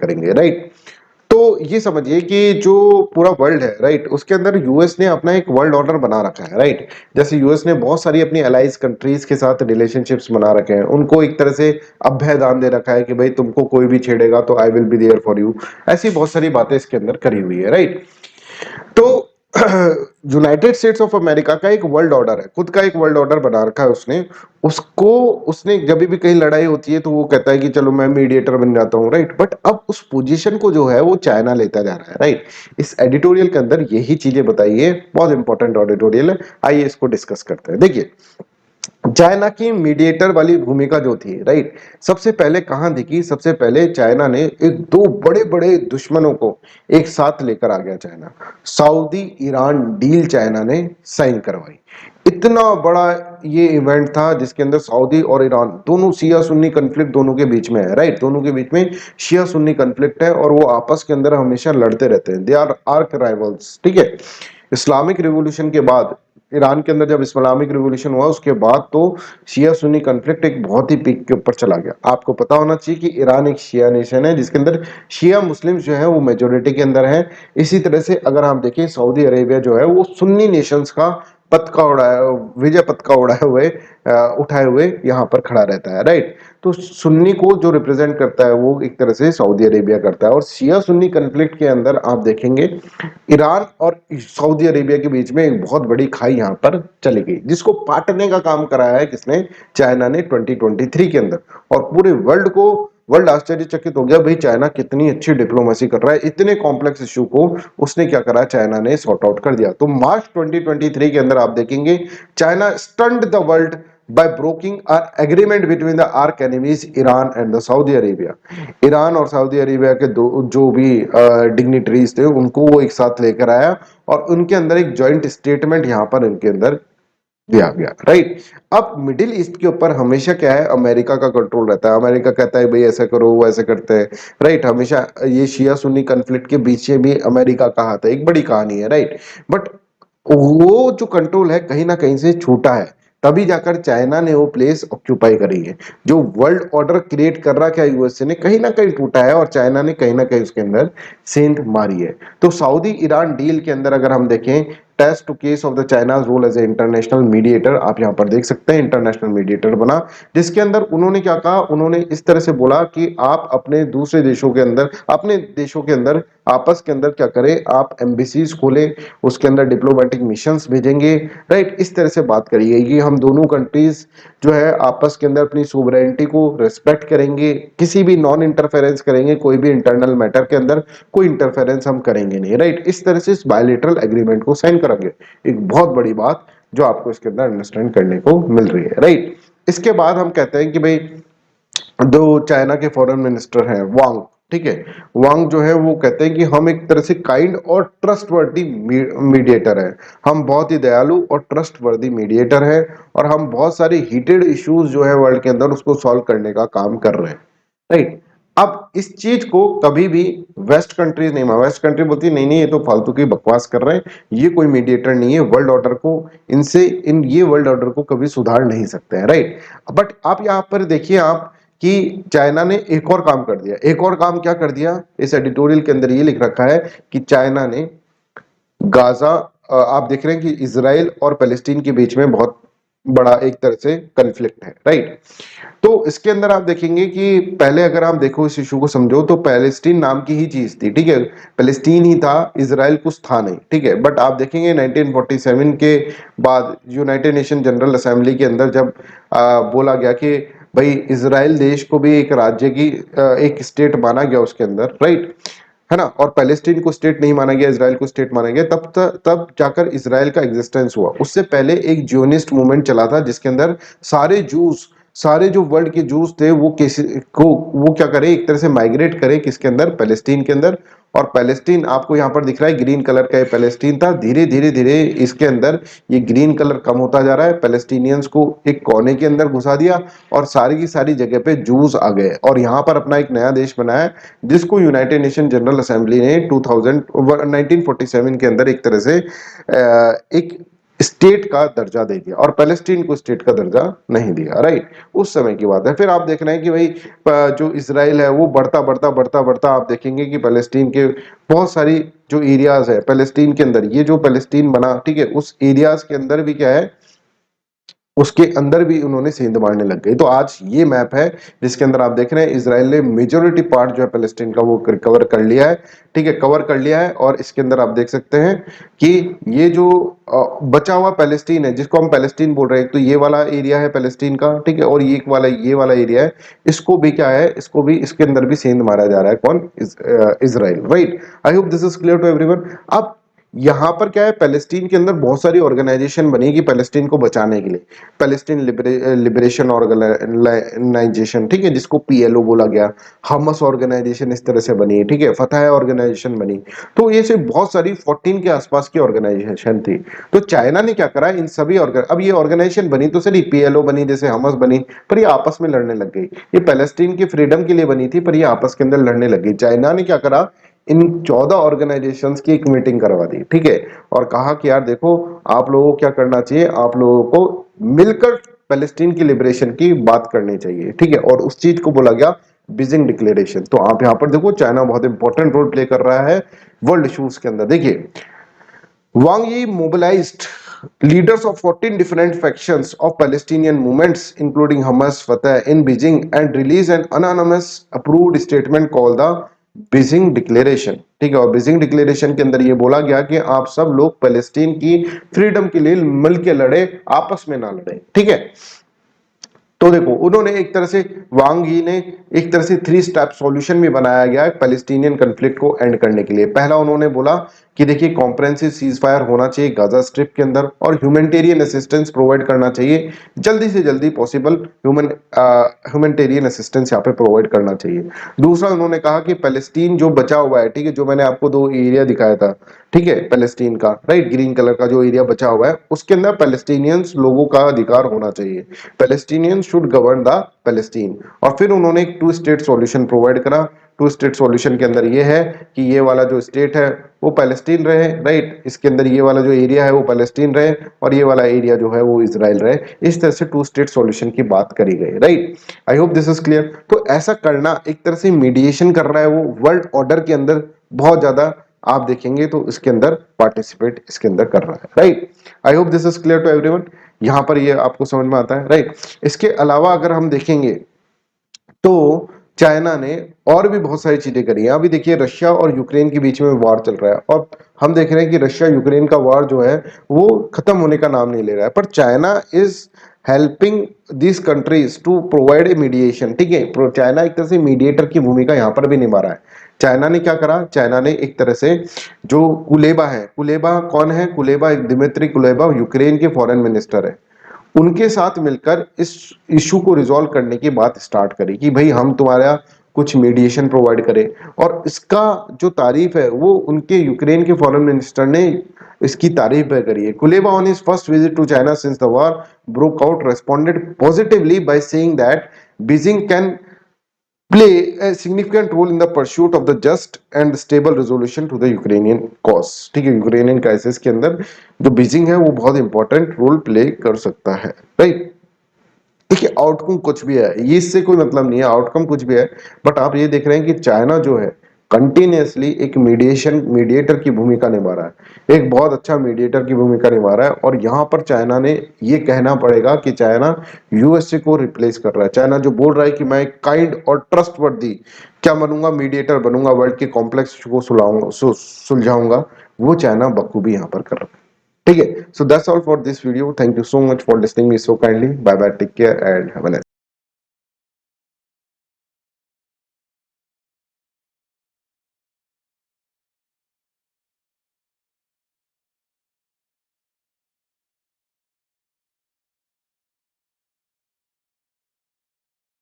करेंगे, राइट। तो ये समझिए कि जो पूरा वर्ल्ड है, राइट, उसके अंदर यूएस ने अपना एक वर्ल्ड ऑर्डर बना रखा है, राइट। जैसे यूएस ने बहुत सारी अपनी अलाइज कंट्रीज के साथ रिलेशनशिप्स बना रखे हैं, उनको एक तरह से अभय दान दे रखा है कि भाई तुमको कोई भी छेड़ेगा तो I will be there for you. ऐसी बहुत सारी बातें इसके अंदर करी हुई है, राइट। तो यूनाइटेड स्टेट्स ऑफ अमेरिका का एक वर्ल्ड ऑर्डर है, खुद का एक वर्ल्ड ऑर्डर बना रखा है उसने। उसको उसने जब भी कहीं लड़ाई होती है तो वो कहता है कि चलो मैं मीडिएटर बन जाता हूँ, राइट। बट अब उस पोजीशन को जो है वो चाइना लेता जा रहा है, राइट। इस एडिटोरियल के अंदर यही चीजें बताई है, बहुत इंपॉर्टेंट एडिटोरियल है। आइए इसको डिस्कस करते हैं। देखिए, चाइना की मीडिएटर वाली भूमिका जो थी, राइट, सबसे पहले कहां दिखी? सबसे पहले चाइना ने एक दो बड़े बड़े दुश्मनों को एक साथ लेकर आ गया China. Saudi Iran deal China ने साइन करवाई। इतना बड़ा ये इवेंट था जिसके अंदर सऊदी और ईरान दोनों, शिया सुन्नी कन्फ्लिक्ट दोनों के बीच में है, राइट। दोनों के बीच में शिया सुन्नी कन्फ्लिक्ट है और वो आपस के अंदर हमेशा लड़ते रहते हैं। दे आर आर्क राइवल्स, ठीक है। इस्लामिक रिवॉल्यूशन के बाद, ईरान के अंदर जब इस्लामिक रिवॉल्यूशन हुआ उसके बाद तो शिया सुन्नी कन्फ्लिक्ट एक बहुत ही पीक के ऊपर चला गया। आपको पता होना चाहिए कि ईरान एक शिया नेशन है जिसके अंदर शिया मुस्लिम्स जो है वो मेजोरिटी के अंदर है। इसी तरह से अगर हम देखें, सऊदी अरेबिया जो है वो सुन्नी नेशंस का पतका उड़ाए, विजय पतका उठाए हुए यहाँ पर खड़ा रहता है, राइट। तो सुन्नी को जो रिप्रेजेंट करता है वो एक तरह से सऊदी अरेबिया करता है। और शिया सुन्नी कन्फ्लिक्ट के अंदर आप देखेंगे ईरान और सऊदी अरेबिया के बीच में एक बहुत बड़ी खाई यहाँ पर चली गई, जिसको पाटने का काम कराया है किसने? चाइना ने 2023 के अंदर। और पूरे वर्ल्ड आश्चर्यचकित हो गया, भाई चाइना कितनी अच्छी डिप्लोमेसी कर रहा है, इतने कॉम्प्लेक्स इशू को उसने क्या करा? चाइना ने सॉर्ट आउट कर दिया। तो मार्च 2023 के अंदर आप देखेंगे China stunned the world by breaking an agreement between the arch enemies Iran and the Saudi Arabia। Iran और सऊदी अरेबिया के दो जो भी डिग्निटरीज थे उनको वो एक साथ लेकर आया और उनके अंदर एक जॉइंट स्टेटमेंट यहाँ पर इनके अंदर दिया गया, राइट। अब मिडिल ईस्ट के ऊपर हमेशा क्या है? अमेरिका का कंट्रोल रहता है। अमेरिका कहता है भाई ऐसा करो, वो ऐसे करते हैं, राइट। हमेशा ये शिया सुन्नी कन्फ्लिक्ट के पीछे भी अमेरिका का हाथ है, एक बड़ी कहानी है, राइट। बट वो जो कंट्रोल है कहीं ना कहीं से छूटा है, तभी जाकर चाइना ने वो प्लेस ऑक्यूपाई करी है। जो वर्ल्ड ऑर्डर क्रिएट कर रहा क्या यूएसए ने, कहीं ना कहीं टूटा है और चाइना ने कहीं ना कहीं उसके अंदर सेंध मारी है। तो सऊदी ईरान डील के अंदर अगर हम देखें, test to case of the China's role as a international mediator, आप यहां पर देख सकते हैं इंटरनेशनल मीडिएटर बना, जिसके अंदर उन्होंने क्या कहा? उन्होंने इस तरह से बोला कि आप अपने दूसरे देशों के अंदर, अपने देशों के अंदर आपस के अंदर क्या करें? आप एम्बेसीज खोलें, उसके अंदर डिप्लोमेटिक मिशंस भेजेंगे, राइट। इस तरह से बात करी गई कि हम दोनों कंट्रीज जो है आपस के अंदर अपनी सोवरेनिटी को रिस्पेक्ट करेंगे, किसी भी नॉन इंटरफेरेंस करेंगे, कोई भी इंटरनल मैटर के अंदर कोई इंटरफेरेंस हम करेंगे नहीं, राइट। इस तरह से इस बायलैटरल एग्रीमेंट को साइन करेंगे। एक बहुत बड़ी बात जो आपको इसके अंदर अंडरस्टैंड करने को मिल रही है, राइट। इसके बाद हम कहते हैं कि भाई जो चाइना के फॉरेन मिनिस्टर हैं वांग, ठीक है, वांग जो है वो कहते हैं कि हम एक तरह से काइंड और ट्रस्टवर्दी मीडिएटर है। हम बहुत ही दयालु और ट्रस्टवर्दी मीडिएटर है और हम बहुत सारे हीटेड इश्यूज जो है वर्ल्ड के अंदर उसको सॉल्व करने का काम कर रहे हैं, राइट। अब इस चीज को कभी भी वेस्ट कंट्रीज नहीं माना। वेस्ट कंट्री बोलती है नहीं नहीं ये तो फालतू की बकवास कर रहे हैं, ये कोई मीडिएटर नहीं है, वर्ल्ड ऑर्डर को ये वर्ल्ड ऑर्डर को कभी सुधार नहीं सकते हैं, राइट। बट आप यहाँ पर देखिए आप कि चाइना ने एक और काम कर दिया। एक और काम क्या कर दिया? इस एडिटोरियल के अंदर ये लिख रखा है कि चाइना ने गाजा, आप देख रहे हैं कि इजराइल और पैलेस्टीन के बीच में बहुत बड़ा एक तरह से कन्फ्लिक्ट है, राइट। तो इसके अंदर आप देखेंगे कि पहले अगर आप देखो इस इशू को समझो तो पैलेस्टीन नाम की ही चीज थी, ठीक है, पैलेस्टीन ही था, इजराइल कुछ था नहीं, ठीक है। बट आप देखेंगे 1947 के बाद यूनाइटेड नेशन जनरल असेंबली के अंदर जब बोला गया कि भाई इजराइल देश को भी एक राज्य की एक स्टेट माना गया उसके अंदर, राइट, है ना, और पैलेस्टीन को स्टेट नहीं माना गया, इजराइल को स्टेट माना गया, तब जाकर इजराइल का एग्जिस्टेंस हुआ। उससे पहले एक जियोनिस्ट मूवमेंट चला था जिसके अंदर सारे जो वर्ल्ड के जूस थे वो क्या करे? एक तरह से माइग्रेट करे किसके अंदर? पैलेस्टीन के अंदर। और पैलेस्टीन आपको यहाँ पर दिख रहा है ग्रीन कलर का, ये पैलेस्टीन था। धीरे धीरे धीरे इसके अंदर ये ग्रीन कलर कम होता जा रहा है, पैलेस्टीनियंस को एक कोने के अंदर घुसा दिया और सारी की सारी जगह पे जूस आ गए और यहाँ पर अपना एक नया देश बनाया जिसको यूनाइटेड नेशन जनरल असेंबली ने 1947 के अंदर एक तरह से एक स्टेट का दर्जा दे दिया और पैलेस्टीन को स्टेट का दर्जा नहीं दिया, राइट। उस समय की बात है। फिर आप देख रहे हैं कि भाई जो इसराइल है वो बढ़ता बढ़ता बढ़ता बढ़ता आप देखेंगे कि पैलेस्टीन के बहुत सारी जो एरियाज है पैलेस्टीन के अंदर, ये जो पैलेस्टीन बना, ठीक है, उस एरियाज के अंदर भी क्या है, उसके अंदर भी उन्होंने सेंध मारने लग गए। तो आज ये मैप है जिसके अंदर आप देख रहे हैं इसराइल ने मेजोरिटी पार्ट जो है पैलेस्टीन का वो कवर कर लिया है, ठीक है, कवर कर लिया है। और इसके अंदर आप देख सकते हैं कि ये जो बचा हुआ पैलेस्टीन है जिसको हम पैलेस्टीन बोल रहे हैं, तो ये वाला एरिया है पैलेस्टीन का, ठीक है, और ये वाला एरिया है, इसको भी क्या है, इसको भी इसके अंदर भी सेंध मारा जा रहा है। कौन? Israel, right. I hope this is clear to everyone. अब यहाँ पर क्या है, पैलेस्टीन के अंदर बहुत सारी ऑर्गेनाइजेशन बनेगी पैलेस्टीन को बचाने के लिए। पैलेस्टीन लिबरेशन ऑर्गेनाइजेशन, ठीक है, जिसको पीएलओ बोला गया। हमस ऑर्गेनाइजेशन इस तरह से बनी, ठीक है, फतह ऑर्गेनाइजेशन बनी। तो ये से बहुत सारी 14 के आसपास की ऑर्गेनाइजेशन थी। तो चाइना ने क्या करा, इन सभी अब ये ऑर्गेनाइजेशन बनी तो सही, पीएलओ बनी, जैसे हमस बनी, पर ये आपस में लड़ने लग गई। ये पैलेस्टीन की फ्रीडम के लिए बनी थी, पर ये आपस के अंदर लड़ने लग गई। चाइना ने क्या करा, इन 14 ऑर्गेनाइजेशंस की एक मीटिंग करवा दी, ठीक है, और कहा कि यार देखो, आप लोगों को क्या करना चाहिए, आप लोगों को मिलकर पैलेस्टीन की लिबरेशन की बात करनी चाहिए, ठीक है, और उस चीज को बोला गया बीजिंग डिक्लेरेशन। तो आप यहां पर देखो चाइना बहुत इंपॉर्टेंट रोल प्ले कर रहा है वर्ल्ड इश्यूज के अंदर। देखिए, Wang Yi mobilized leaders of 14 different factions of Palestinian movements, including Hamas, Fatah, in Beijing, and released an anonymous approved statement called the Beijing declaration, ठीक है। और बीजिंग डिक्लेरेशन के अंदर ये बोला गया कि आप सब लोग पैलेस्टीन की फ्रीडम के लिए मिलकर लड़े, आपस में ना लड़े, ठीक है। तो देखो, उन्होंने एक तरह से, वांग यी ने एक तरह से 3 स्टेप सॉल्यूशन भी बनाया गया है पैलेस्टीनियन कॉन्फ्लिक्ट को एंड करने के लिए। पहला उन्होंने बोला कि देखिए, कॉम्प्रिहेंसिव सीज फायर होना चाहिए गाजा स्ट्रिप के अंदर, और ह्यूमैनिटेरियन असिस्टेंस प्रोवाइड करना चाहिए, जल्दी से जल्दी पॉसिबल ह्यूमैनिटेरियन असिस्टेंस यहाँ पे प्रोवाइड करना चाहिए। दूसरा उन्होंने कहा कि पैलेस्टीन जो बचा हुआ है, ठीक है, जो मैंने आपको 2 एरिया दिखाया था, ठीक है, पैलेस्टीन का, राइट, ग्रीन कलर का जो एरिया बचा हुआ है, उसके अंदर पैलेस्टीनियंस लोगों का अधिकार होना चाहिए। Palestinians should govern the Palestine. और फिर उन्होंने एक 2 स्टेट सॉल्यूशन प्रोवाइड करा। 2 स्टेट सॉल्यूशन के अंदर ये है कि ये वाला जो स्टेट है वो पैलेस्टीन रहे, राइट, इसके अंदर ये वाला जो एरिया है वो पैलेस्टीन रहे, और ये वाला एरिया जो है वो इजराइल रहे। इस तरह से 2 स्टेट सॉल्यूशन की बात करी गई, right. I hope this is clear. तो ऐसा करना एक तरह से मीडिएशन कर रहा है वो, वर्ल्ड ऑर्डर के अंदर बहुत ज्यादा आप देखेंगे तो इसके अंदर पार्टिसिपेट इसके अंदर कर रहा है, right. I hope this is clear to everyone. यहां पर ये आपको समझ में आता है, राइट। इसके अलावा अगर हम देखेंगे तो चाइना ने और भी बहुत सारी चीजें करी हैं। अभी देखिए, रशिया और यूक्रेन के बीच में वार चल रहा है, और हम देख रहे हैं कि रशिया यूक्रेन का वार जो है वो खत्म होने का नाम नहीं ले रहा है, पर China is helping this countries to provide a mediation, ठीक है। चाइना एक तरह से मीडिएटर की भूमिका यहाँ पर भी निभा रहा है। चाइना ने क्या करा, चाइना ने एक तरह से जो कुलेबा है, कुलेबा कौन है, कुलेबा एक दिमित्री कुलेबा यूक्रेन के फॉरेन मिनिस्टर है, उनके साथ मिलकर इस इशू को रिजॉल्व करने की बात स्टार्ट करी कि भाई हम तुम्हारा कुछ मीडिएशन प्रोवाइड करें। और इसका जो तारीफ है वो उनके यूक्रेन के फॉरेन मिनिस्टर ने इसकी तारीफ करी है। Kuleba on his first visit to China since the war broke out responded positively by saying that Beijing can play a significant role in the pursuit of the just and stable resolution to the Ukrainian cause, ठीक है। Ukrainian crisis के अंदर जो Beijing है वो बहुत important role play कर सकता है, राइट। देखिए, आउटकम कुछ भी है, ये इससे कोई मतलब नहीं है, आउटकम कुछ भी है, बट आप ये देख रहे हैं कि चाइना जो है कंटिन्यूअसली एक मीडिएटर की भूमिका निभा रहा है, एक बहुत अच्छा मीडिएटर की भूमिका निभा रहा है। और यहाँ पर चाइना ने ये कहना पड़ेगा कि चाइना यूएसए को रिप्लेस कर रहा है। चाइना जो बोल रहा है कि मैं काइंड और ट्रस्टवर्दी क्या बनूंगा, मीडिएटर बनूंगा, वर्ल्ड के कॉम्प्लेक्स को सुलझाऊंगा, वो चाइना बखूबी यहाँ पर कर रहा है, ठीक है। So that's all for this video. Thank you so much for listening me so kindly. Bye bye, take care and have a nice